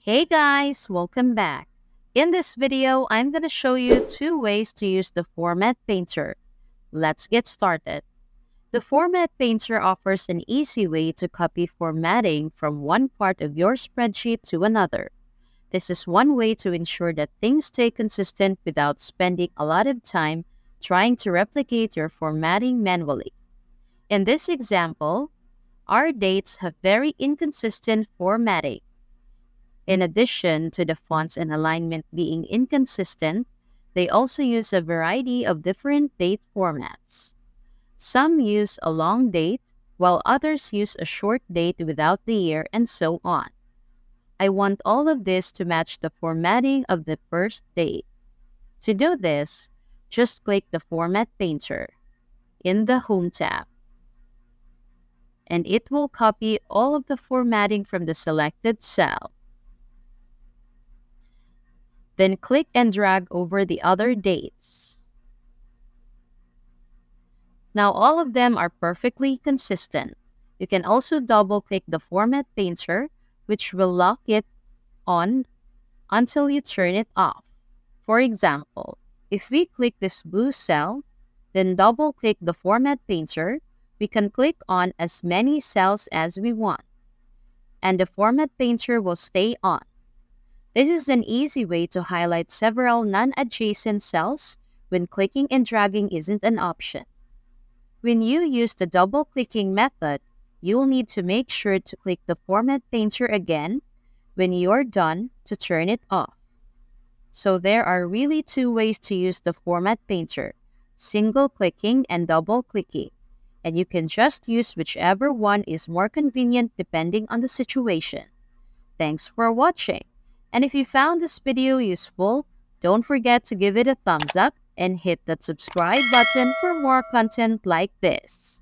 Hey guys, welcome back. In this video, I'm going to show you two ways to use the Format Painter. Let's get started. The Format Painter offers an easy way to copy formatting from one part of your spreadsheet to another. This is one way to ensure that things stay consistent without spending a lot of time trying to replicate your formatting manually. In this example, our dates have very inconsistent formatting. In addition to the fonts and alignment being inconsistent, they also use a variety of different date formats. Some use a long date, while others use a short date without the year, and so on. I want all of this to match the formatting of the first date. To do this, just click the Format Painter in the Home tab, and it will copy all of the formatting from the selected cell. Then click and drag over the other dates. Now all of them are perfectly consistent. You can also double-click the Format Painter, which will lock it on until you turn it off. For example, if we click this blue cell, then double-click the Format Painter, we can click on as many cells as we want, and the Format Painter will stay on. This is an easy way to highlight several non-adjacent cells when clicking and dragging isn't an option. When you use the double-clicking method, you'll need to make sure to click the Format Painter again when you're done to turn it off. So there are really two ways to use the Format Painter, single-clicking and double-clicking, and you can just use whichever one is more convenient depending on the situation. Thanks for watching. And if you found this video useful, don't forget to give it a thumbs up and hit that subscribe button for more content like this.